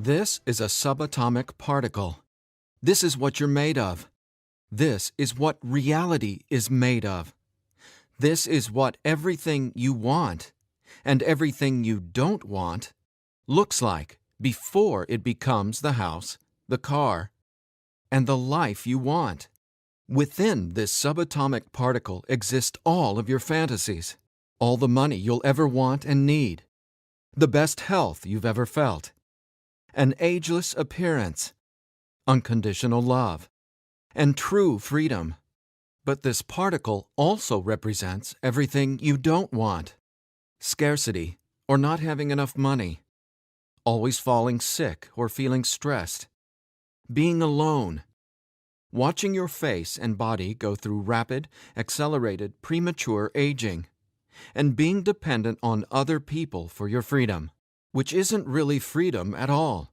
This is a subatomic particle. This is what you're made of. This is what reality is made of. This is what everything you want and everything you don't want looks like before it becomes the house, the car, and the life you want. Within this subatomic particle exist all of your fantasies, all the money you'll ever want and need, the best health you've ever felt, an ageless appearance, unconditional love, and true freedom. But this particle also represents everything you don't want: scarcity or not having enough money, always falling sick or feeling stressed, being alone, watching your face and body go through rapid, accelerated, premature aging, and being dependent on other people for your freedom, which isn't really freedom at all.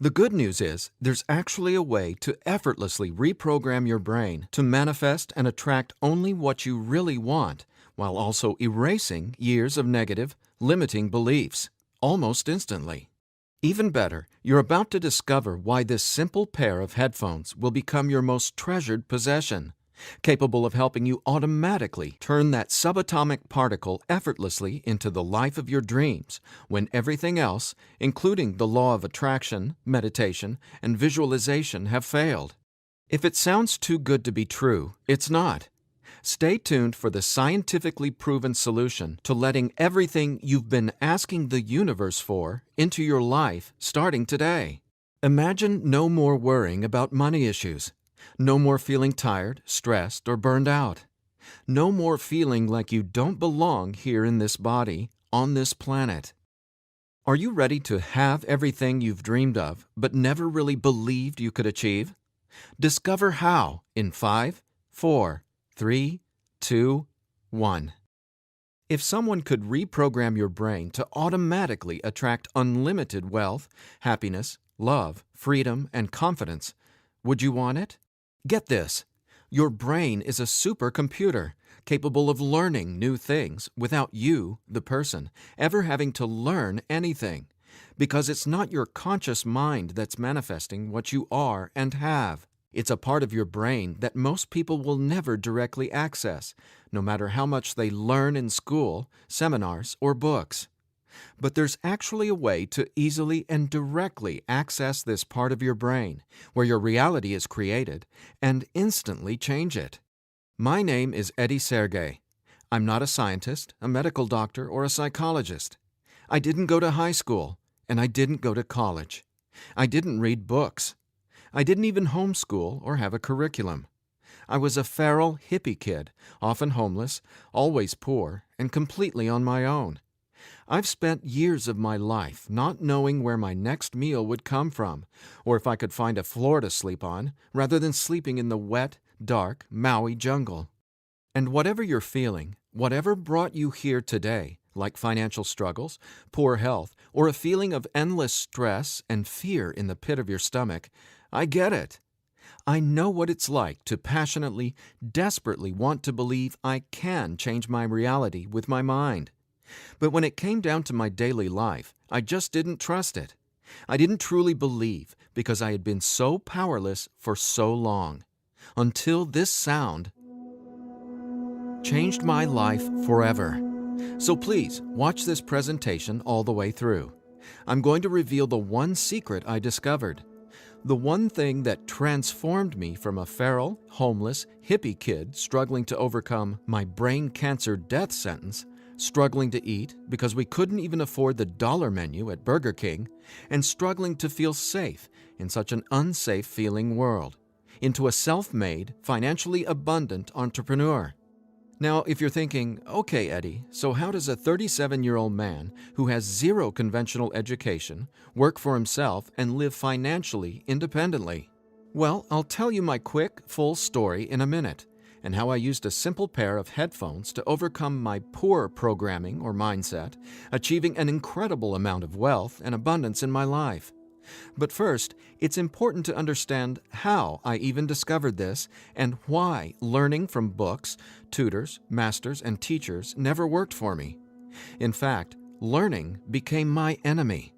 The good news is there's actually a way to effortlessly reprogram your brain to manifest and attract only what you really want, while also erasing years of negative, limiting beliefs, almost instantly. Even better, you're about to discover why this simple pair of headphones will become your most treasured possession, capable of helping you automatically turn that subatomic particle effortlessly into the life of your dreams when everything else, including the law of attraction, meditation, and visualization, have failed. If it sounds too good to be true, it's not. Stay tuned for the scientifically proven solution to letting everything you've been asking the universe for into your life starting today. Imagine no more worrying about money issues. No more feeling tired, stressed, or burned out. No more feeling like you don't belong here in this body, on this planet. Are you ready to have everything you've dreamed of but never really believed you could achieve? Discover how in 5, 4, 3, 2, 1. If someone could reprogram your brain to automatically attract unlimited wealth, happiness, love, freedom, and confidence, would you want it? Get this. Your brain is a supercomputer capable of learning new things without you, the person, ever having to learn anything, because it's not your conscious mind that's manifesting what you are and have. It's a part of your brain that most people will never directly access, no matter how much they learn in school, seminars, or books. But there's actually a way to easily and directly access this part of your brain, where your reality is created, and instantly change it. My name is Eddie Sergey. I'm not a scientist, a medical doctor, or a psychologist. I didn't go to high school, and I didn't go to college. I didn't read books. I didn't even homeschool or have a curriculum. I was a feral hippie kid, often homeless, always poor, and completely on my own. I've spent years of my life not knowing where my next meal would come from, or if I could find a floor to sleep on, rather than sleeping in the wet, dark Maui jungle. And whatever you're feeling, whatever brought you here today, like financial struggles, poor health, or a feeling of endless stress and fear in the pit of your stomach, I get it. I know what it's like to passionately, desperately want to believe I can change my reality with my mind. But when it came down to my daily life, I just didn't trust it. I didn't truly believe because I had been so powerless for so long. Until this sound changed my life forever. So please, watch this presentation all the way through. I'm going to reveal the one secret I discovered. The one thing that transformed me from a feral, homeless, hippie kid struggling to overcome my brain cancer death sentence, struggling to eat because we couldn't even afford the dollar menu at Burger King, and struggling to feel safe in such an unsafe-feeling world, into a self-made, financially abundant entrepreneur. Now, if you're thinking, okay, Eddie, so how does a 37-year-old man who has zero conventional education work for himself and live financially independently? Well, I'll tell you my quick, full story in a minute, and how I used a simple pair of headphones to overcome my poor programming or mindset, achieving an incredible amount of wealth and abundance in my life. But first, it's important to understand how I even discovered this and why learning from books, tutors, masters, and teachers never worked for me. In fact, learning became my enemy.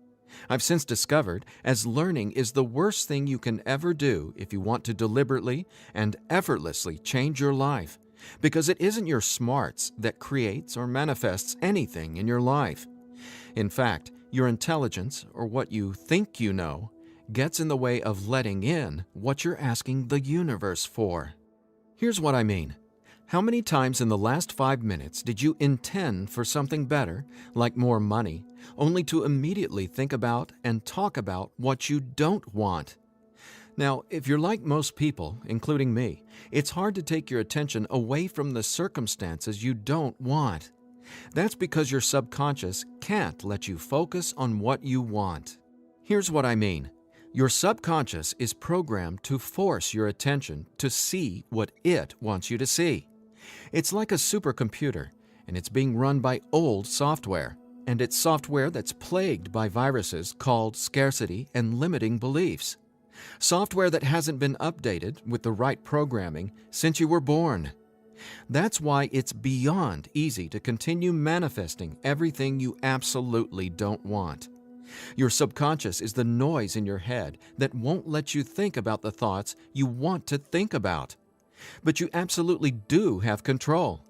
I've since discovered as learning is the worst thing you can ever do if you want to deliberately and effortlessly change your life, because it isn't your smarts that creates or manifests anything in your life. In fact, your intelligence, or what you think you know, gets in the way of letting in what you're asking the universe for. Here's what I mean. How many times in the last 5 minutes did you intend for something better, like more money, only to immediately think about and talk about what you don't want? Now, if you're like most people, including me, it's hard to take your attention away from the circumstances you don't want. That's because your subconscious can't let you focus on what you want. Here's what I mean. Your subconscious is programmed to force your attention to see what it wants you to see. It's like a supercomputer, and it's being run by old software, and it's software that's plagued by viruses called scarcity and limiting beliefs. Software that hasn't been updated with the right programming since you were born. That's why it's beyond easy to continue manifesting everything you absolutely don't want. Your subconscious is the noise in your head that won't let you think about the thoughts you want to think about. But you absolutely do have control.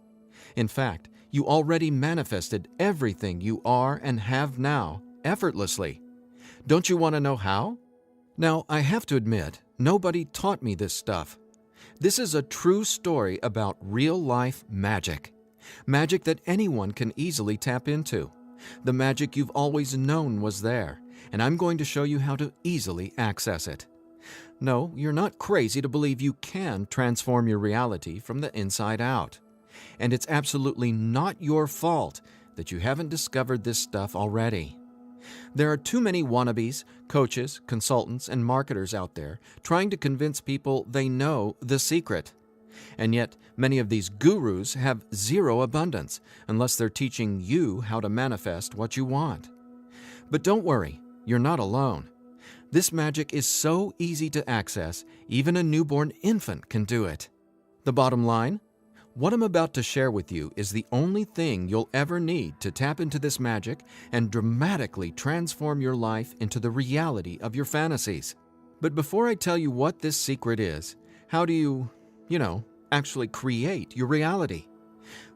In fact, you already manifested everything you are and have now effortlessly. Don't you want to know how? Now, I have to admit, nobody taught me this stuff. This is a true story about real-life magic. Magic that anyone can easily tap into. The magic you've always known was there, and I'm going to show you how to easily access it. No, you're not crazy to believe you can transform your reality from the inside out. And it's absolutely not your fault that you haven't discovered this stuff already. There are too many wannabes, coaches, consultants, and marketers out there trying to convince people they know the secret. And yet, many of these gurus have zero abundance unless they're teaching you how to manifest what you want. But don't worry, you're not alone. This magic is so easy to access, even a newborn infant can do it. The bottom line? What I'm about to share with you is the only thing you'll ever need to tap into this magic and dramatically transform your life into the reality of your fantasies. But before I tell you what this secret is, how do you, actually create your reality?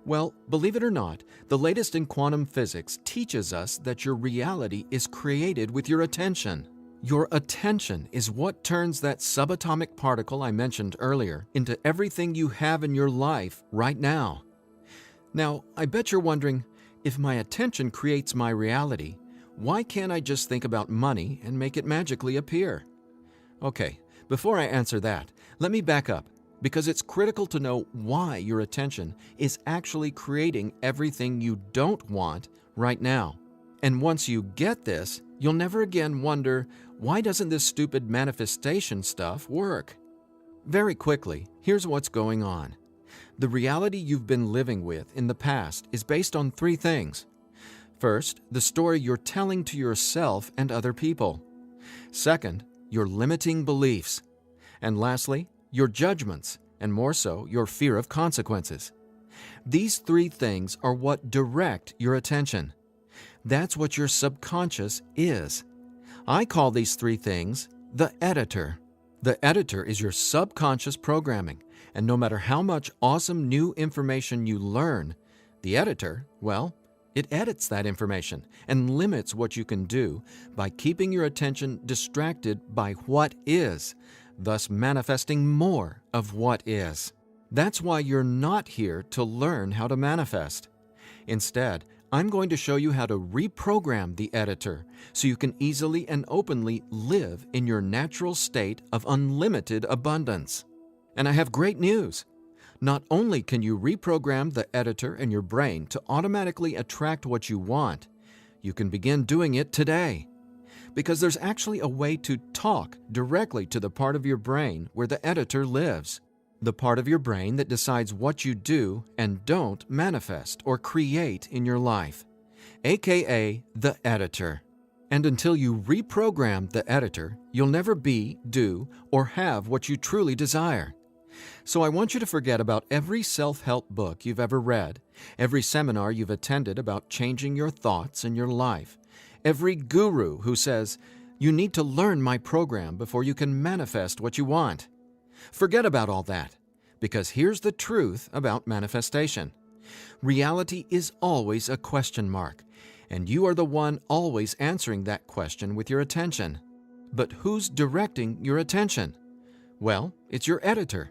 Well, believe it or not, the latest in quantum physics teaches us that your reality is created with your attention. Your attention is what turns that subatomic particle I mentioned earlier into everything you have in your life right now. Now, I bet you're wondering, if my attention creates my reality, why can't I just think about money and make it magically appear? Okay, before I answer that, let me back up, because it's critical to know why your attention is actually creating everything you don't want right now. And once you get this, you'll never again wonder, why doesn't this stupid manifestation stuff work? Very quickly, here's what's going on. The reality you've been living with in the past is based on 3 things. First, the story you're telling to yourself and other people. Second, your limiting beliefs. And lastly, your judgments, and more so, your fear of consequences. These 3 things are what direct your attention. That's what your subconscious is. I call these 3 things the editor. The editor is your subconscious programming, and no matter how much awesome new information you learn, the editor, well, it edits that information and limits what you can do by keeping your attention distracted by what is, thus manifesting more of what is. That's why you're not here to learn how to manifest. Instead, I'm going to show you how to reprogram the editor so you can easily and openly live in your natural state of unlimited abundance. And I have great news. Not only can you reprogram the editor in your brain to automatically attract what you want, you can begin doing it today. Because there's actually a way to talk directly to the part of your brain where the editor lives. The part of your brain that decides what you do and don't manifest or create in your life, aka the editor. And until you reprogram the editor, you'll never be, do, or have what you truly desire. So I want you to forget about every self-help book you've ever read, every seminar you've attended about changing your thoughts and your life, every guru who says, "You need to learn my program before you can manifest what you want." Forget about all that, because here's the truth about manifestation. Reality is always a question mark, and you are the one always answering that question with your attention. But who's directing your attention? Well, it's your editor.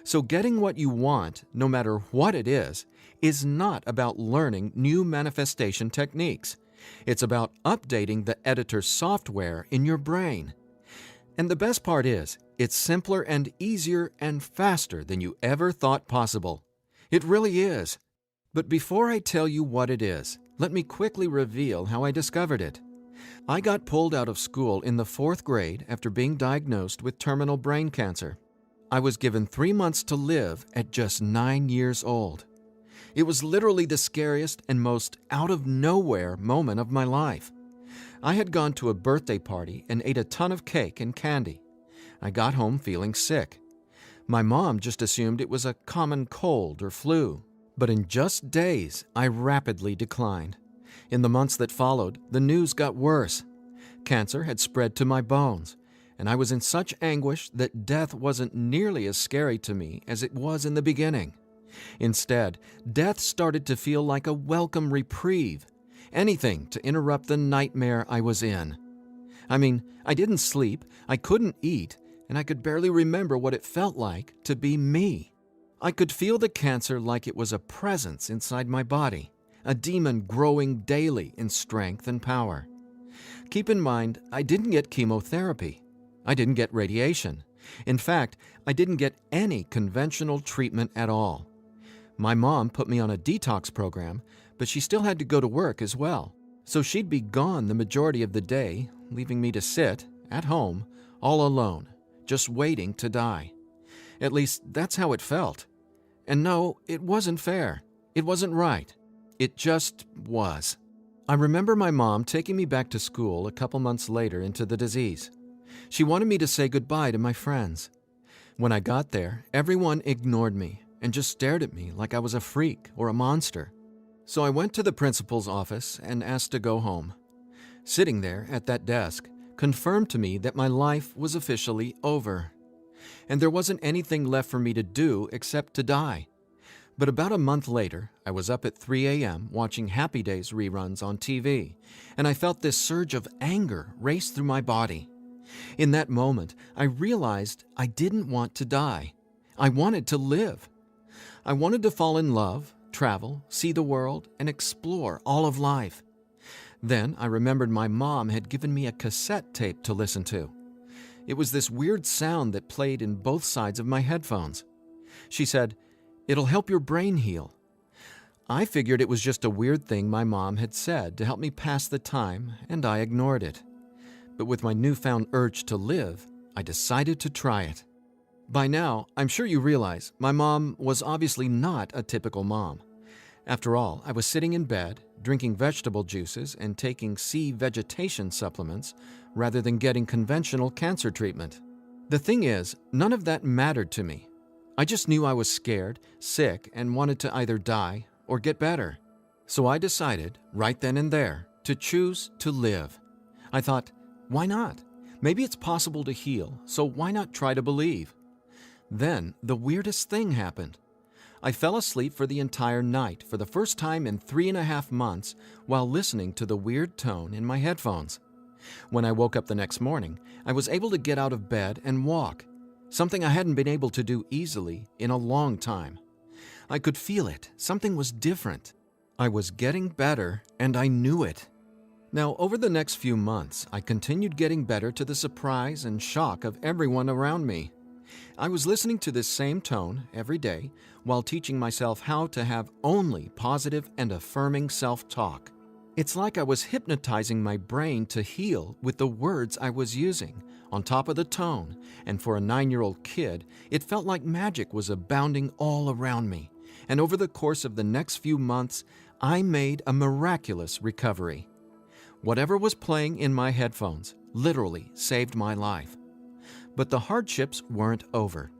So getting what you want, no matter what it is not about learning new manifestation techniques. It's about updating the editor's software in your brain. And the best part is, it's simpler and easier and faster than you ever thought possible. It really is. But before I tell you what it is, let me quickly reveal how I discovered it. I got pulled out of school in the 4th grade after being diagnosed with terminal brain cancer. I was given 3 months to live at just 9 years old. It was literally the scariest and most out-of-nowhere moment of my life. I had gone to a birthday party and ate a ton of cake and candy. I got home feeling sick. My mom just assumed it was a common cold or flu. But in just days, I rapidly declined. In the months that followed, the news got worse. Cancer had spread to my bones, and I was in such anguish that death wasn't nearly as scary to me as it was in the beginning. Instead, death started to feel like a welcome reprieve, anything to interrupt the nightmare I was in. I mean, I didn't sleep, I couldn't eat, and I could barely remember what it felt like to be me. I could feel the cancer like it was a presence inside my body, a demon growing daily in strength and power. Keep in mind, I didn't get chemotherapy. I didn't get radiation. In fact, I didn't get any conventional treatment at all. My mom put me on a detox program, but she still had to go to work as well. So she'd be gone the majority of the day, leaving me to sit, at home, all alone, just waiting to die. At least, that's how it felt. And no, it wasn't fair. It wasn't right. It just was. I remember my mom taking me back to school a couple months later into the disease. She wanted me to say goodbye to my friends. When I got there, everyone ignored me and just stared at me like I was a freak or a monster. So I went to the principal's office and asked to go home. Sitting there at that desk confirmed to me that my life was officially over. And there wasn't anything left for me to do except to die. But about a month later, I was up at 3 a.m. watching Happy Days reruns on TV, and I felt this surge of anger race through my body. In that moment, I realized I didn't want to die. I wanted to live. I wanted to fall in love, travel, see the world, and explore all of life. Then I remembered my mom had given me a cassette tape to listen to. It was this weird sound that played in both sides of my headphones. She said, "It'll help your brain heal." I figured it was just a weird thing my mom had said to help me pass the time, and I ignored it. But with my newfound urge to live, I decided to try it. By now, I'm sure you realize my mom was obviously not a typical mom. After all, I was sitting in bed, drinking vegetable juices and taking sea vegetation supplements rather than getting conventional cancer treatment. The thing is, none of that mattered to me. I just knew I was scared, sick, and wanted to either die or get better. So I decided, right then and there, to choose to live. I thought, why not? Maybe it's possible to heal, so why not try to believe? Then, the weirdest thing happened. I fell asleep for the entire night for the first time in 3.5 months while listening to the weird tone in my headphones. When I woke up the next morning, I was able to get out of bed and walk, something I hadn't been able to do easily in a long time. I could feel it. Something was different. I was getting better, and I knew it. Now, over the next few months, I continued getting better to the surprise and shock of everyone around me. I was listening to this same tone every day while teaching myself how to have only positive and affirming self-talk. It's like I was hypnotizing my brain to heal with the words I was using, on top of the tone, and for a 9-year-old kid, it felt like magic was abounding all around me. And over the course of the next few months, I made a miraculous recovery. Whatever was playing in my headphones literally saved my life. But the hardships weren't over.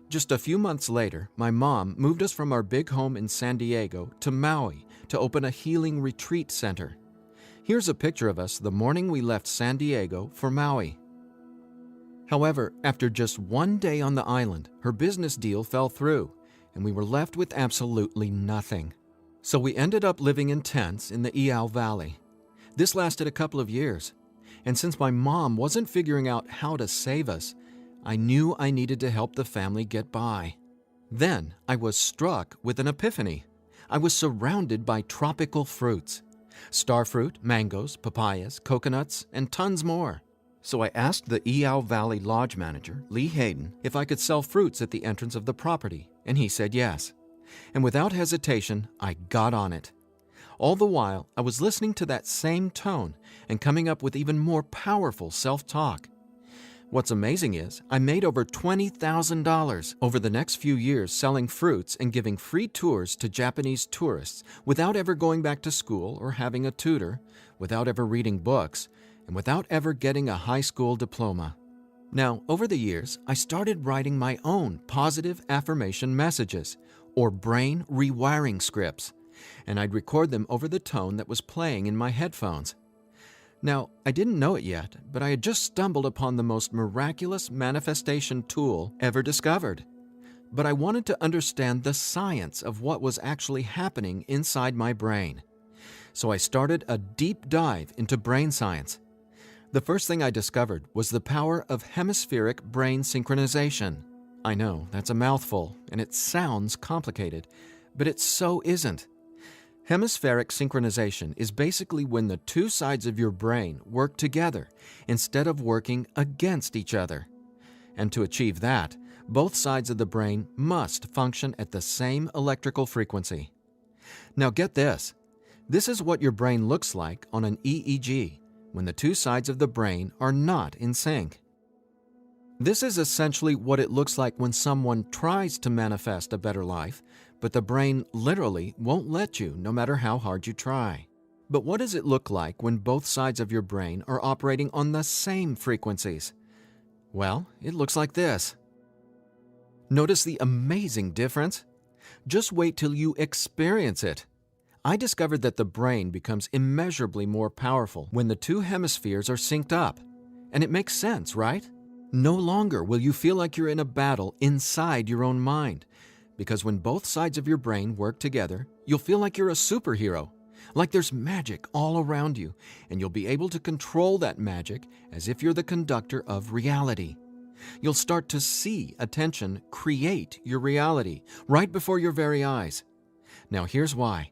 Just a few months later, my mom moved us from our big home in San Diego to Maui to open a healing retreat center. Here's a picture of us the morning we left San Diego for Maui. However, after just one day on the island, her business deal fell through, and we were left with absolutely nothing. So we ended up living in tents in the Iao Valley. This lasted a couple of years, and since my mom wasn't figuring out how to save us, I knew I needed to help the family get by. Then I was struck with an epiphany. I was surrounded by tropical fruits: starfruit, mangoes, papayas, coconuts, and tons more. So I asked the Iao Valley Lodge manager, Lee Hayden, if I could sell fruits at the entrance of the property, and he said yes. And without hesitation, I got on it. All the while, I was listening to that same tone and coming up with even more powerful self-talk. What's amazing is I made over $20,000 over the next few years selling fruits and giving free tours to Japanese tourists without ever going back to school or having a tutor, without ever reading books, and without ever getting a high school diploma. Now, over the years, I started writing my own positive affirmation messages, or brain rewiring scripts, and I'd record them over the tone that was playing in my headphones. Now, I didn't know it yet, but I had just stumbled upon the most miraculous manifestation tool ever discovered. But I wanted to understand the science of what was actually happening inside my brain. So I started a deep dive into brain science. The first thing I discovered was the power of hemispheric brain synchronization. I know, that's a mouthful, and it sounds complicated, but it so isn't. Hemispheric synchronization is basically when the two sides of your brain work together instead of working against each other. And to achieve that, both sides of the brain must function at the same electrical frequency. Now get this. This is what your brain looks like on an EEG when the two sides of the brain are not in sync. This is essentially what it looks like when someone tries to manifest a better life, but the brain literally won't let you no matter how hard you try. But what does it look like when both sides of your brain are operating on the same frequencies? Well, it looks like this. Notice the amazing difference? Just wait till you experience it. I discovered that the brain becomes immeasurably more powerful when the two hemispheres are synced up. And it makes sense, right? No longer will you feel like you're in a battle inside your own mind, because when both sides of your brain work together, you'll feel like you're a superhero, like there's magic all around you, and you'll be able to control that magic as if you're the conductor of reality. You'll start to see attention create your reality right before your very eyes. Now here's why.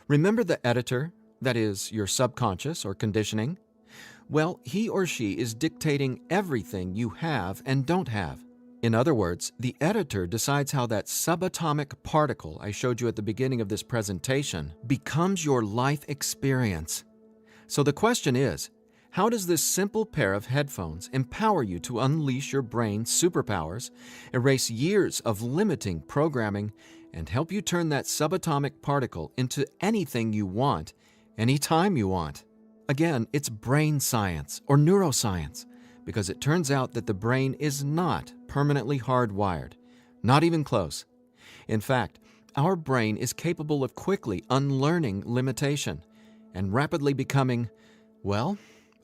Remember the editor, that is, your subconscious or conditioning? Well, he or she is dictating everything you have and don't have. In other words, the editor decides how that subatomic particle I showed you at the beginning of this presentation becomes your life experience. So the question is, how does this simple pair of headphones empower you to unleash your brain's superpowers, erase years of limiting programming, and help you turn that subatomic particle into anything you want, anytime you want? Again, it's brain science or neuroscience, because it turns out that the brain is not permanently hardwired, not even close. In fact, our brain is capable of quickly unlearning limitation and rapidly becoming, well,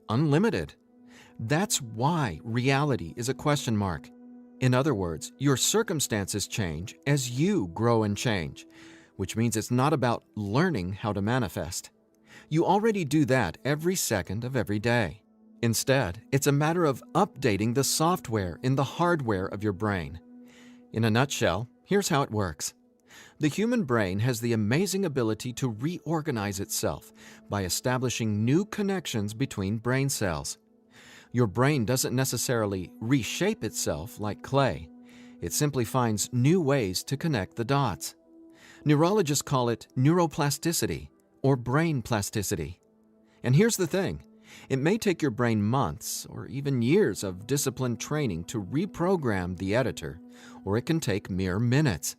unlimited. That's why reality is a question mark. In other words, your circumstances change as you grow and change, which means it's not about learning how to manifest. You already do that every second of every day. Instead, it's a matter of updating the software in the hardware of your brain. In a nutshell, here's how it works. The human brain has the amazing ability to reorganize itself by establishing new connections between brain cells. Your brain doesn't necessarily reshape itself like clay. It simply finds new ways to connect the dots. Neurologists call it neuroplasticity or brain plasticity. And here's the thing. It may take your brain months or even years of disciplined training to reprogram the editor, or it can take mere minutes.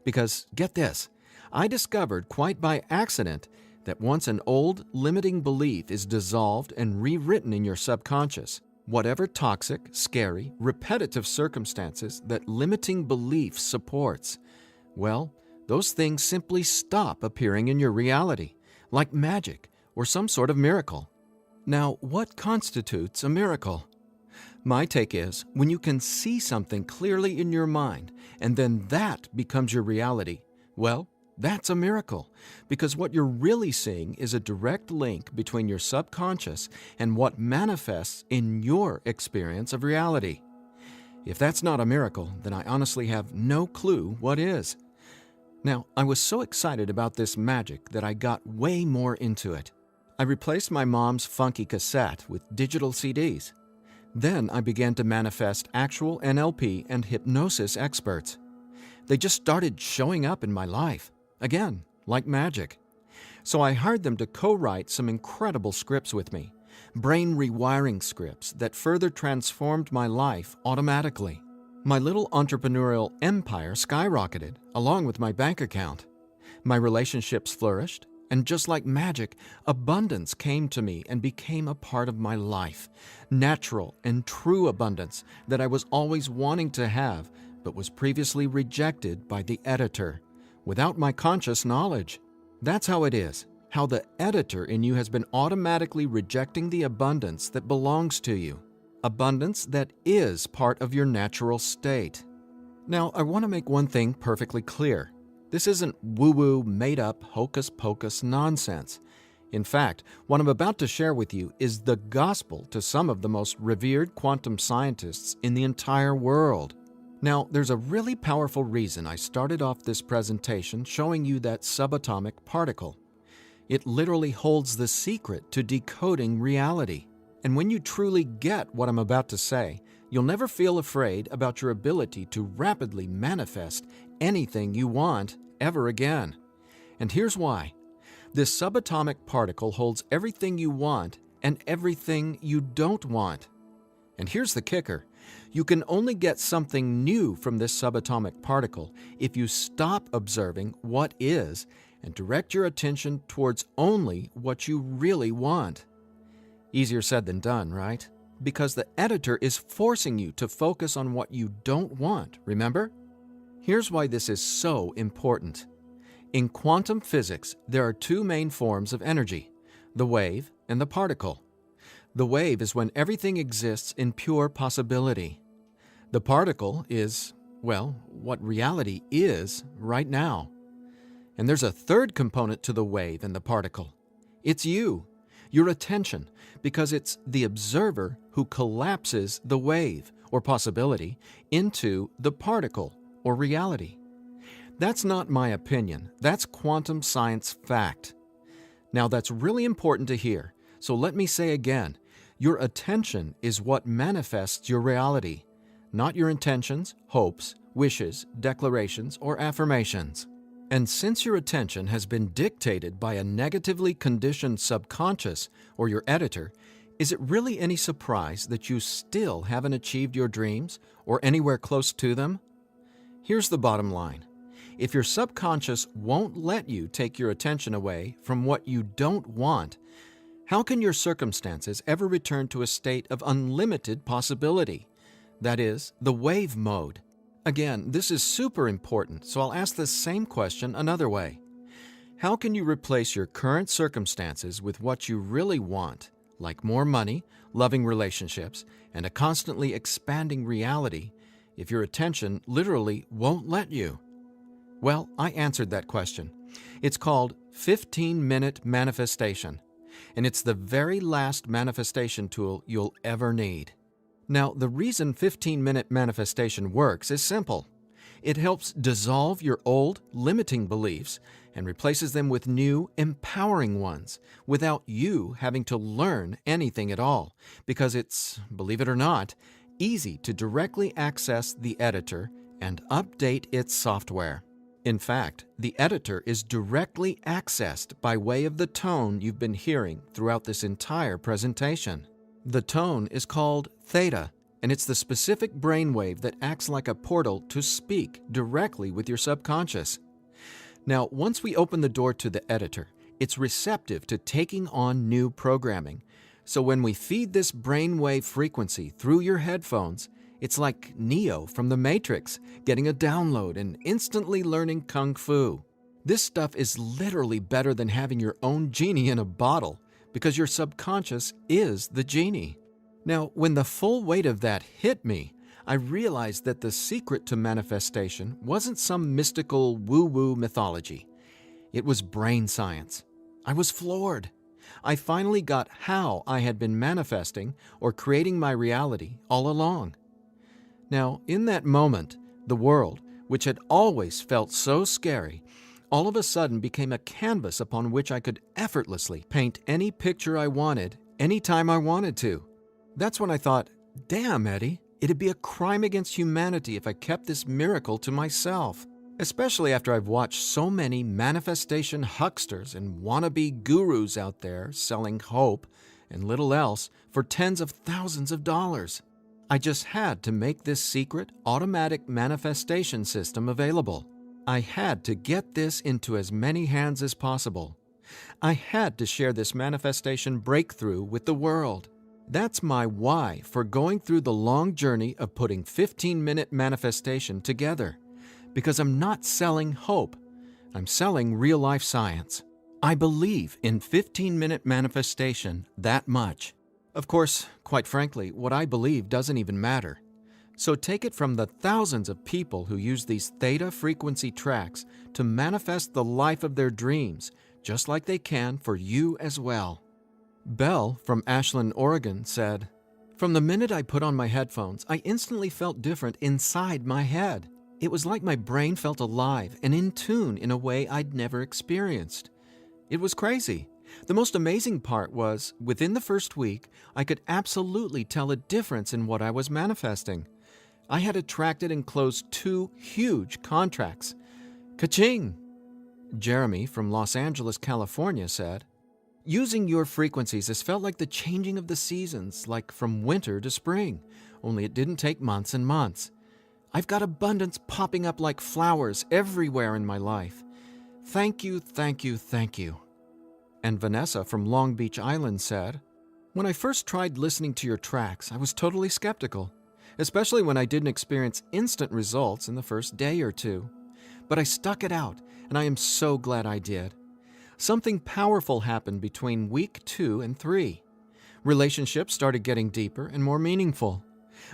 Because, get this, I discovered quite by accident that once an old, limiting belief is dissolved and rewritten in your subconscious, whatever toxic, scary, repetitive circumstances that limiting belief supports, well, those things simply stop appearing in your reality, like magic, or some sort of miracle. Now, what constitutes a miracle? My take is when you can see something clearly in your mind and then that becomes your reality, well, that's a miracle, because what you're really seeing is a direct link between your subconscious and what manifests in your experience of reality. If that's not a miracle, then I honestly have no clue what is. Now, I was so excited about this magic that I got way more into it. I replaced my mom's funky cassette with digital CDs. Then I began to manifest actual NLP and hypnosis experts. They just started showing up in my life, again, like magic. So I hired them to co-write some incredible scripts with me, brain rewiring scripts that further transformed my life automatically. My little entrepreneurial empire skyrocketed, along with my bank account. My relationships flourished, and just like magic, abundance came to me and became a part of my life. Natural and true abundance that I was always wanting to have, but was previously rejected by the editor, without my conscious knowledge. That's how it is, how the editor in you has been automatically rejecting the abundance that belongs to you. Abundance that is part of your natural state. Now, I want to make one thing perfectly clear. This isn't woo-woo, made-up, hocus-pocus nonsense. In fact, what I'm about to share with you is the gospel to some of the most revered quantum scientists in the entire world. Now, there's a really powerful reason I started off this presentation showing you that subatomic particle. It literally holds the secret to decoding reality. And when you truly get what I'm about to say, you'll never feel afraid about your ability to rapidly manifest anything you want ever again. And here's why. This subatomic particle holds everything you want and everything you don't want. And here's the kicker. You can only get something new from this subatomic particle if you stop observing what is and direct your attention towards only what you really want. Easier said than done, right? Because the editor is forcing you to focus on what you don't want, remember? Here's why this is so important. In quantum physics, there are two main forms of energy, the wave and the particle. The wave is when everything exists in pure possibility. The particle is, well, what reality is right now. And there's a third component to the wave and the particle. It's you, your attention, because it's the observer who collapses the wave, or possibility, into the particle, or reality. That's not my opinion. That's quantum science fact. Now, that's really important to hear, so let me say again, your attention is what manifests your reality, not your intentions, hopes, wishes, declarations, or affirmations. And since your attention has been dictated by a negatively conditioned subconscious or your editor, is it really any surprise that you still haven't achieved your dreams or anywhere close to them? Here's the bottom line. If your subconscious won't let you take your attention away from what you don't want, how can your circumstances ever return to a state of unlimited possibility? That is, the wave mode. Again, this is super important, so I'll ask the same question another way. How can you replace your current circumstances with what you really want, like more money, loving relationships, and a constantly expanding reality, if your attention literally won't let you? Well, I answered that question. It's called 15-minute manifestation, and it's the very last manifestation tool you'll ever need. Now, the reason 15-minute manifestation works is simple. It helps dissolve your old, limiting beliefs and replaces them with new, empowering ones without you having to learn anything at all, because it's, believe it or not, easy to directly access the editor and update its software. In fact, the editor is directly accessed by way of the tone you've been hearing throughout this entire presentation. The tone is called theta, and it's the specific brainwave that acts like a portal to speak directly with your subconscious. Now, once we open the door to the editor, it's receptive to taking on new programming. So when we feed this brainwave frequency through your headphones, it's like Neo from the Matrix getting a download and instantly learning Kung Fu. This stuff is literally better than having your own genie in a bottle, because your subconscious is the genie. Now, when the full weight of that hit me, I realized that the secret to manifestation wasn't some mystical woo-woo mythology. It was brain science. I was floored. I finally got how I had been manifesting or creating my reality all along. Now, in that moment, the world, which had always felt so scary, all of a sudden became a canvas upon which I could effortlessly paint any picture I wanted, anytime I wanted to. That's when I thought, damn, Eddie, it'd be a crime against humanity if I kept this miracle to myself. Especially after I've watched so many manifestation hucksters and wannabe gurus out there selling hope and little else for tens of thousands of dollars. I just had to make this secret, automatic manifestation system available. I had to get this into as many hands as possible. I had to share this manifestation breakthrough with the world. That's my why for going through the long journey of putting 15-minute manifestation together. Because I'm not selling hope, I'm selling real-life science. I believe in 15-minute manifestation that much. Of course, quite frankly, what I believe doesn't even matter. So take it from the thousands of people who use these theta frequency tracks to manifest the life of their dreams, just like they can for you as well. Belle from Ashland, Oregon said, "From the minute I put on my headphones, I instantly felt different inside my head. It was like my brain felt alive and in tune in a way I'd never experienced. It was crazy. The most amazing part was, within the first week, I could absolutely tell a difference in what I was manifesting. I had attracted and closed 2 huge contracts. Ka-ching!" Jeremy from Los Angeles, California said, "Using your frequencies has felt like the changing of the seasons, like from winter to spring, only it didn't take months and months. I've got abundance popping up like flowers everywhere in my life. Thank you, thank you, thank you." And Vanessa from Long Beach Island said, "When I first tried listening to your tracks, I was totally skeptical, especially when I didn't experience instant results in the first day or two. But I stuck it out, and I am so glad I did. Something powerful happened between week 2 and 3. Relationships started getting deeper and more meaningful.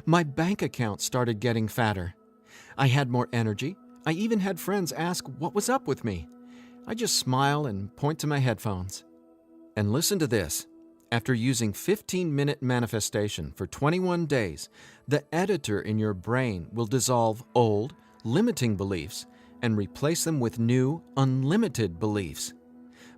My bank account started getting fatter. I had more energy. I even had friends ask what was up with me. I just smile and point to my headphones. And listen to this. After using 15-minute manifestation for 21 days, the editor in your brain will dissolve old, limiting beliefs and replace them with new, unlimited beliefs.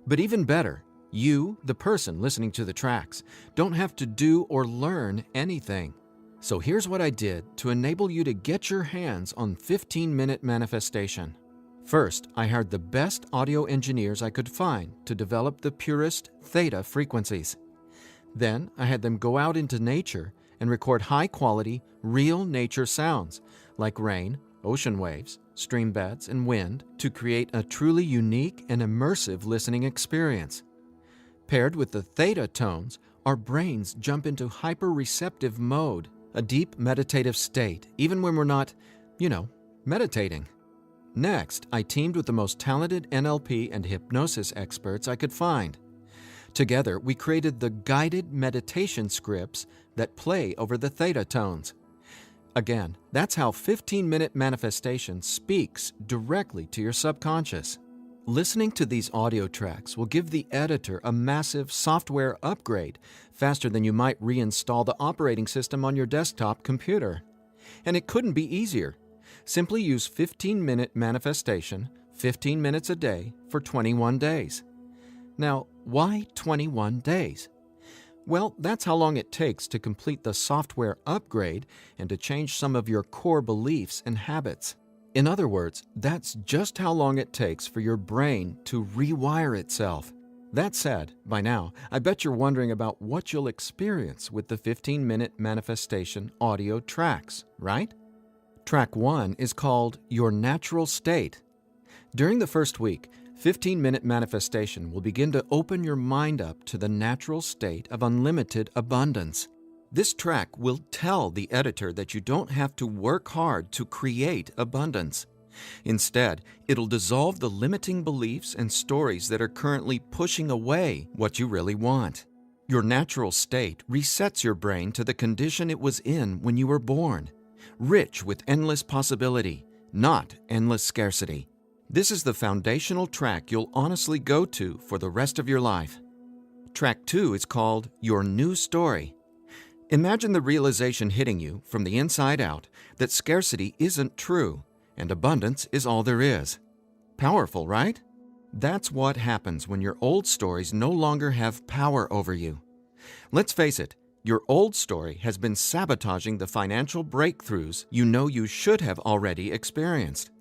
But even better, you, the person listening to the tracks, don't have to do or learn anything. So here's what I did to enable you to get your hands on 15-minute manifestation. First, I hired the best audio engineers I could find to develop the purest theta frequencies. Then, I had them go out into nature and record high-quality, real nature sounds like rain, ocean waves, stream beds, and wind to create a truly unique and immersive listening experience. Paired with the theta tones, our brains jump into hyper-receptive mode, a deep meditative state, even when we're not, meditating. Next, I teamed with the most talented NLP and hypnosis experts I could find. Together, we created the guided meditation scripts that play over the theta tones. Again, that's how 15-minute manifestation speaks directly to your subconscious. Listening to these audio tracks will give the editor a massive software upgrade faster than you might reinstall the operating system on your desktop computer. And it couldn't be easier. Simply use 15-minute manifestation, 15 minutes a day for 21 days. Now, why 21 days? Well, that's how long it takes to complete the software upgrade and to change some of your core beliefs and habits. In other words, that's just how long it takes for your brain to rewire itself. That said, by now, I bet you're wondering about what you'll experience with the 15-minute manifestation audio tracks, right? Track 1 is called Your Natural State. During the first week, 15-minute manifestation will begin to open your mind up to the natural state of unlimited abundance. This track will tell the editor that you don't have to work hard to create abundance. Instead, it'll dissolve the limiting beliefs and stories that are currently pushing away what you really want. Your natural state resets your brain to the condition it was in when you were born, rich with endless possibility, not endless scarcity. This is the foundational track you'll honestly go to for the rest of your life. Track 2 is called Your New Story. Imagine the realization hitting you from the inside out that scarcity isn't true and abundance is all there is. Powerful, right? That's what happens when your old stories no longer have power over you. Let's face it, your old story has been sabotaging the financial breakthroughs you know you should have already experienced.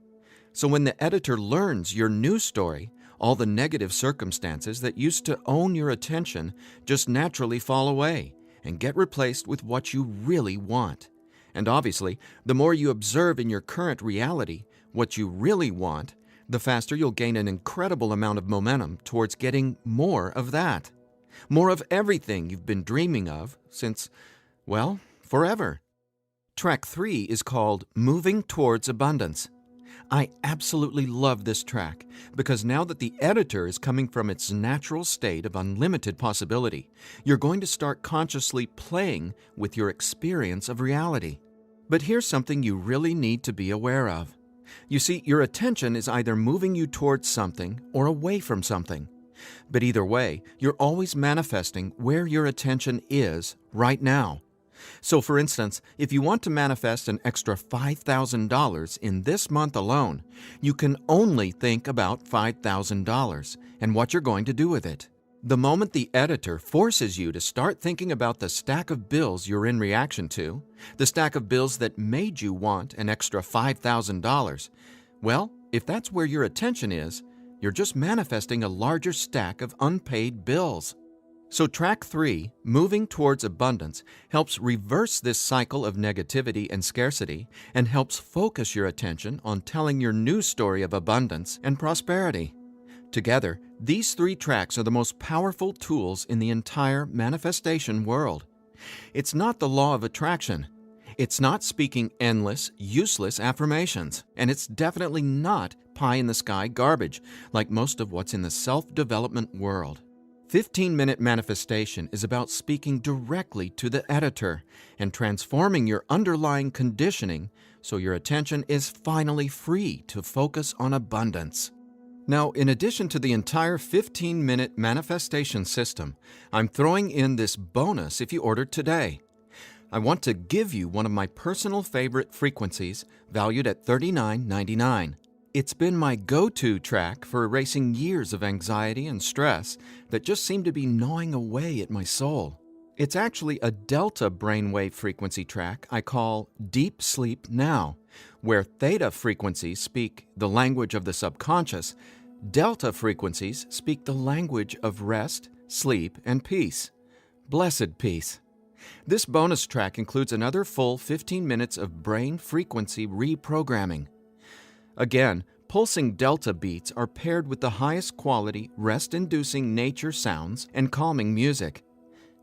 So when the editor learns your new story, all the negative circumstances that used to own your attention just naturally fall away and get replaced with what you really want. And obviously, the more you observe in your current reality what you really want, the faster you'll gain an incredible amount of momentum towards getting more of that. More of everything you've been dreaming of since, well, forever. Track 3 is called Moving Towards Abundance. I absolutely love this track because now that the editor is coming from its natural state of unlimited possibility, you're going to start consciously playing with your experience of reality. But here's something you really need to be aware of. You see, your attention is either moving you towards something or away from something. But either way, you're always manifesting where your attention is right now. So for instance, if you want to manifest an extra $5,000 in this month alone, you can only think about $5,000 and what you're going to do with it. The moment the editor forces you to start thinking about the stack of bills you're in reaction to, the stack of bills that made you want an extra $5,000, well, if that's where your attention is, you're just manifesting a larger stack of unpaid bills. So track 3, Moving Towards Abundance, helps reverse this cycle of negativity and scarcity and helps focus your attention on telling your new story of abundance and prosperity. Together, these 3 tracks are the most powerful tools in the entire manifestation world. It's not the law of attraction. It's not speaking endless, useless affirmations. And it's definitely not pie-in-the-sky garbage like most of what's in the self-development world. 15-minute manifestation is about speaking directly to the editor and transforming your underlying conditioning so your attention is finally free to focus on abundance. Now, in addition to the entire 15-minute manifestation system, I'm throwing in this bonus if you order today. I want to give you one of my personal favorite frequencies valued at $39.99. It's been my go-to track for erasing years of anxiety and stress that just seem to be gnawing away at my soul. It's actually a delta brainwave frequency track I call Deep Sleep Now, where theta frequencies speak the language of the subconscious, delta frequencies speak the language of rest, sleep, and peace. Blessed peace. This bonus track includes another full 15 minutes of brain frequency reprogramming. Again, pulsing delta beats are paired with the highest quality, rest-inducing nature sounds and calming music.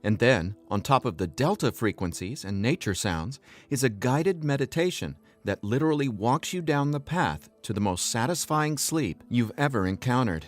And then, on top of the delta frequencies and nature sounds, is a guided meditation that literally walks you down the path to the most satisfying sleep you've ever encountered.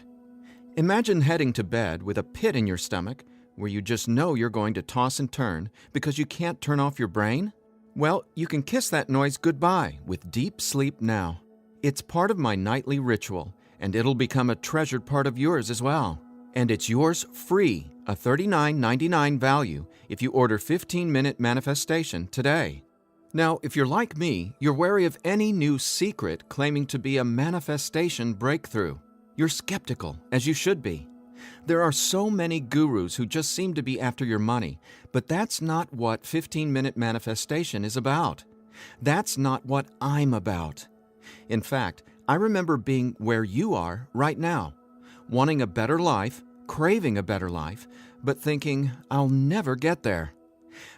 Imagine heading to bed with a pit in your stomach where you just know you're going to toss and turn because you can't turn off your brain? Well, you can kiss that noise goodbye with Deep Sleep Now. It's part of my nightly ritual, and it'll become a treasured part of yours as well. And it's yours free, a $39.99 value, if you order 15-minute manifestation today. Now, if you're like me, you're wary of any new secret claiming to be a manifestation breakthrough. You're skeptical, as you should be. There are so many gurus who just seem to be after your money, but that's not what 15-minute manifestation is about. That's not what I'm about. In fact, I remember being where you are right now, wanting a better life, craving a better life, but thinking, I'll never get there.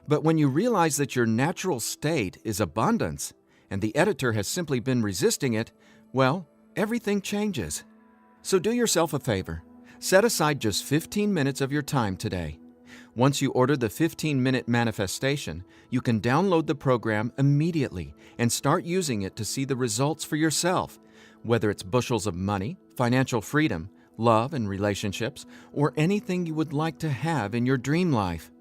But when you realize that your natural state is abundance, and the editor has simply been resisting it, well, everything changes. So do yourself a favor. Set aside just 15 minutes of your time today. Once you order the 15-minute manifestation, you can download the program immediately and start using it to see the results for yourself, whether it's bushels of money, financial freedom, love and relationships, or anything you would like to have in your dream life.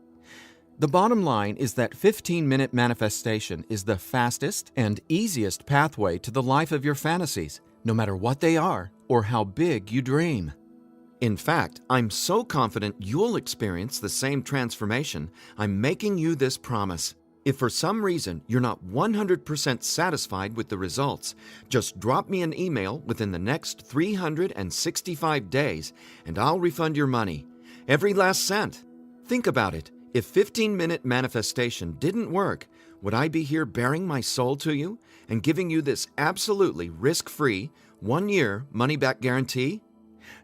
The bottom line is that 15-minute manifestation is the fastest and easiest pathway to the life of your fantasies, no matter what they are or how big you dream. In fact, I'm so confident you'll experience the same transformation, I'm making you this promise. If for some reason you're not 100% satisfied with the results, just drop me an email within the next 365 days and I'll refund your money. Every last cent. Think about it. If 15-minute manifestation didn't work, would I be here bearing my soul to you and giving you this absolutely risk-free, 1-year money-back guarantee?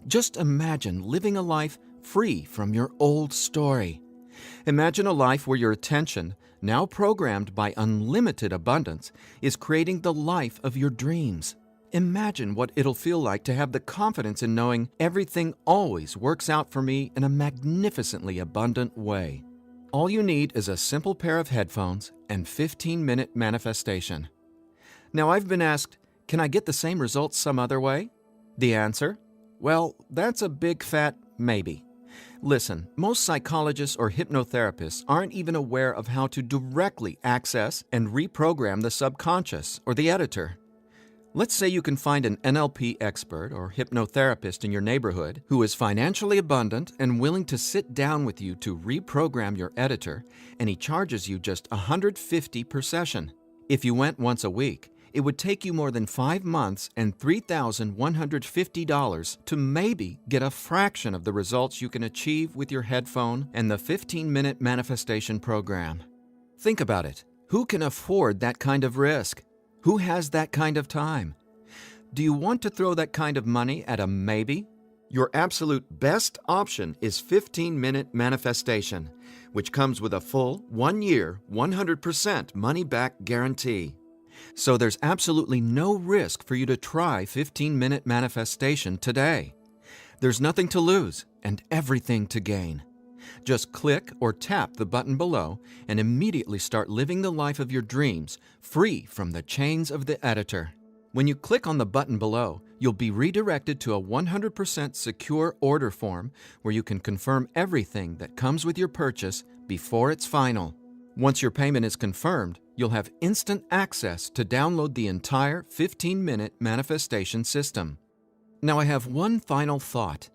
Just imagine living a life free from your old story. Imagine a life where your attention, now programmed by unlimited abundance, is creating the life of your dreams. Imagine what it'll feel like to have the confidence in knowing everything always works out for me in a magnificently abundant way. All you need is a simple pair of headphones and 15-minute manifestation. Now, I've been asked, can I get the same results some other way? The answer? Well, that's a big fat maybe. Listen, most psychologists or hypnotherapists aren't even aware of how to directly access and reprogram the subconscious or the editor. Let's say you can find an NLP expert or hypnotherapist in your neighborhood who is financially abundant and willing to sit down with you to reprogram your editor, and he charges you just $150 per session. If you went once a week, it would take you more than 5 months and $3,150 to maybe get a fraction of the results you can achieve with your headphone and the 15-minute manifestation program. Think about it. Who can afford that kind of risk? Who has that kind of time? Do you want to throw that kind of money at a maybe? Your absolute best option is 15-minute manifestation, which comes with a full 1-year, 100% money-back guarantee. So there's absolutely no risk for you to try 15-minute manifestation today. There's nothing to lose and everything to gain. Just click or tap the button below and immediately start living the life of your dreams, free from the chains of the editor. When you click on the button below, you'll be redirected to a 100% secure order form where you can confirm everything that comes with your purchase before it's final. Once your payment is confirmed, you'll have instant access to download the entire 15-minute manifestation system. Now I have one final thought.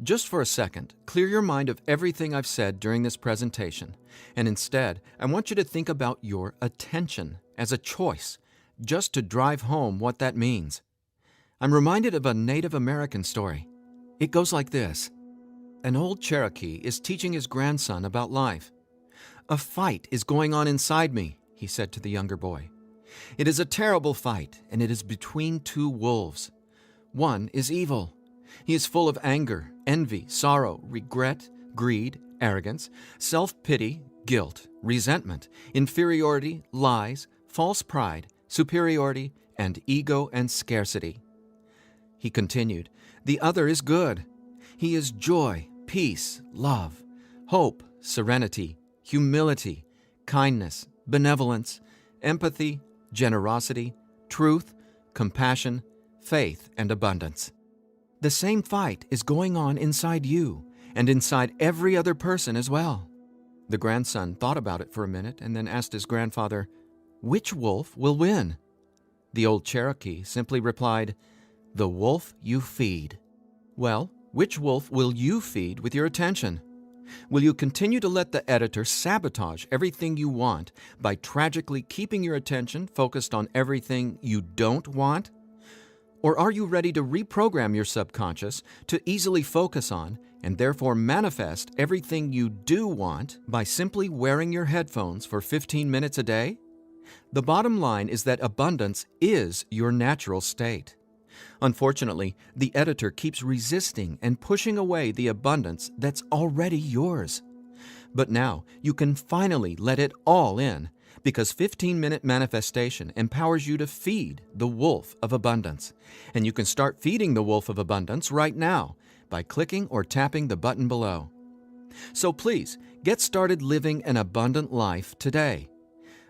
Just for a second, clear your mind of everything I've said during this presentation, and instead, I want you to think about your attention as a choice, just to drive home what that means. I'm reminded of a Native American story. It goes like this. An old Cherokee is teaching his grandson about life. "A fight is going on inside me," he said to the younger boy. "It is a terrible fight, and it is between two wolves. One is evil. He is full of anger, envy, sorrow, regret, greed, arrogance, self-pity, guilt, resentment, inferiority, lies, false pride, superiority, and ego and scarcity." He continued, "The other is good. He is joy, peace, love, hope, serenity, humility, kindness, benevolence, empathy, generosity, truth, compassion, faith, and abundance. The same fight is going on inside you and inside every other person as well." The grandson thought about it for a minute and then asked his grandfather, "Which wolf will win?" The old Cherokee simply replied, "The wolf you feed." Well, which wolf will you feed with your attention? Will you continue to let the editor sabotage everything you want by tragically keeping your attention focused on everything you don't want? Or are you ready to reprogram your subconscious to easily focus on and therefore manifest everything you do want by simply wearing your headphones for 15 minutes a day? The bottom line is that abundance is your natural state. Unfortunately, the editor keeps resisting and pushing away the abundance that's already yours. But now you can finally let it all in, because 15-minute manifestation empowers you to feed the wolf of abundance. And you can start feeding the wolf of abundance right now by clicking or tapping the button below. So please, get started living an abundant life today.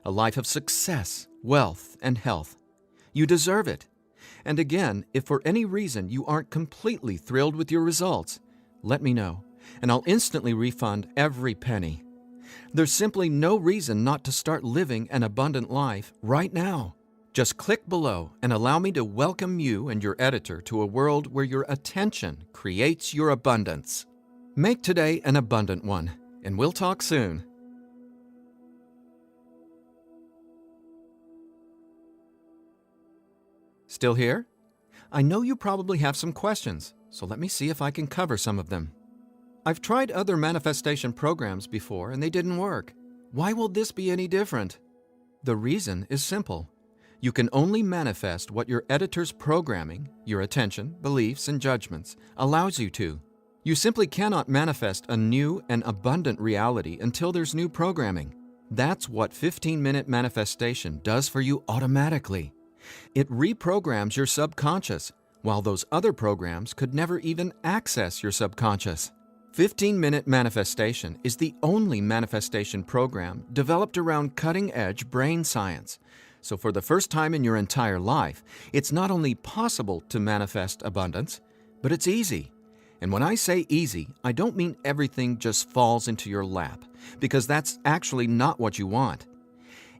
A life of success, wealth, and health. You deserve it. And again, if for any reason you aren't completely thrilled with your results, let me know, and I'll instantly refund every penny. There's simply no reason not to start living an abundant life right now. Just click below and allow me to welcome you and your editor to a world where your attention creates your abundance. Make today an abundant one, and we'll talk soon. Still here? I know you probably have some questions, so let me see if I can cover some of them. I've tried other manifestation programs before and they didn't work. Why will this be any different? The reason is simple. You can only manifest what your editor's programming, your attention, beliefs, and judgments allows you to. You simply cannot manifest a new and abundant reality until there's new programming. That's what 15-minute manifestation does for you automatically. It reprograms your subconscious, while those other programs could never even access your subconscious. 15-minute manifestation is the only manifestation program developed around cutting-edge brain science. So for the first time in your entire life, it's not only possible to manifest abundance, but it's easy. And when I say easy, I don't mean everything just falls into your lap, because that's actually not what you want.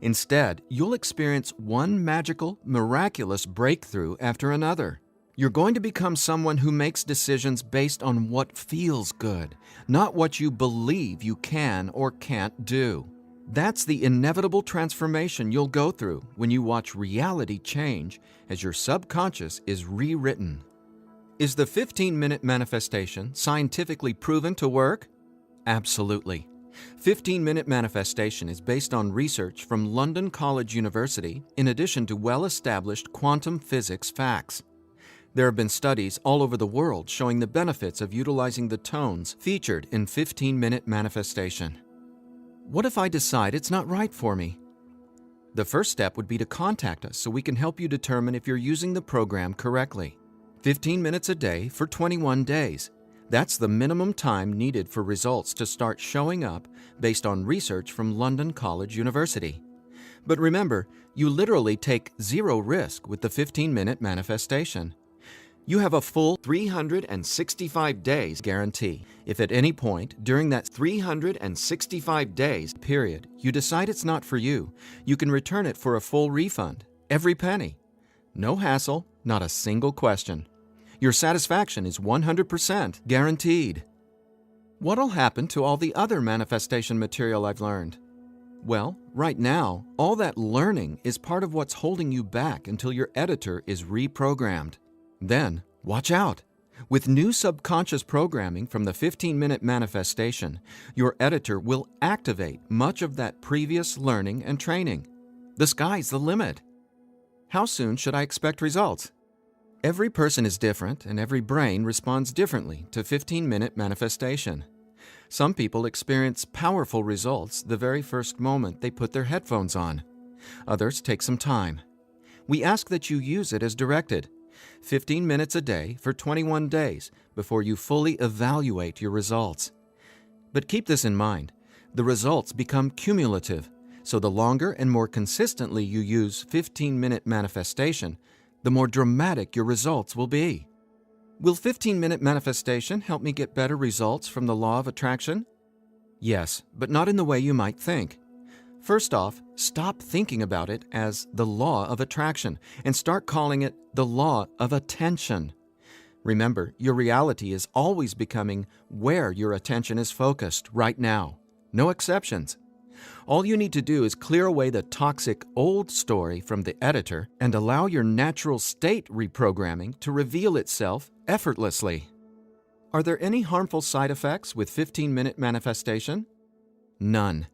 Instead, you'll experience one magical, miraculous breakthrough after another. You're going to become someone who makes decisions based on what feels good, not what you believe you can or can't do. That's the inevitable transformation you'll go through when you watch reality change as your subconscious is rewritten. Is the 15-minute manifestation scientifically proven to work? Absolutely. 15-minute manifestation is based on research from London College University in addition to well-established quantum physics facts. There have been studies all over the world showing the benefits of utilizing the tones featured in 15-minute manifestation. What if I decide it's not right for me? The first step would be to contact us so we can help you determine if you're using the program correctly. 15 minutes a day for 21 days. That's the minimum time needed for results to start showing up based on research from London College University. But remember, you literally take zero risk with the 15-minute manifestation. You have a full 365 days guarantee. If at any point during that 365 days period you decide it's not for you, you can return it for a full refund, every penny. No hassle, not a single question. Your satisfaction is 100% guaranteed. What'll happen to all the other manifestation material I've learned? Well, right now, all that learning is part of what's holding you back until your editor is reprogrammed. Then, watch out! With new subconscious programming from the 15-minute manifestation, your editor will activate much of that previous learning and training. The sky's the limit. How soon should I expect results? Every person is different, and every brain responds differently to 15-minute manifestation. Some people experience powerful results the very first moment they put their headphones on. Others take some time. We ask that you use it as directed. 15 minutes a day for 21 days before you fully evaluate your results. But keep this in mind, the results become cumulative, so the longer and more consistently you use 15-minute manifestation, the more dramatic your results will be. Will 15-minute manifestation help me get better results from the law of attraction? Yes, but not in the way you might think. First off, stop thinking about it as the law of attraction and start calling it the law of attention. Remember, your reality is always becoming where your attention is focused right now. No exceptions. All you need to do is clear away the toxic old story from the editor and allow your natural state reprogramming to reveal itself effortlessly. Are there any harmful side effects with 15-minute manifestation? None.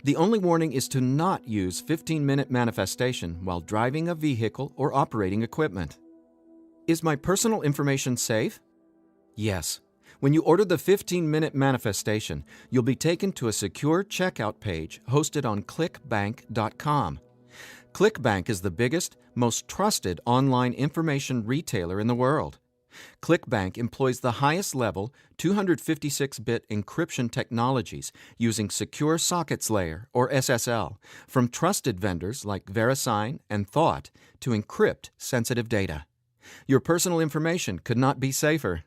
The only warning is to not use 15-minute manifestation while driving a vehicle or operating equipment. Is my personal information safe? Yes. When you order the 15-minute manifestation, you'll be taken to a secure checkout page hosted on clickbank.com. ClickBank is the biggest, most trusted online information retailer in the world. ClickBank employs the highest level 256-bit encryption technologies using Secure Sockets Layer, or SSL, from trusted vendors like VeriSign and Thought to encrypt sensitive data. Your personal information could not be safer.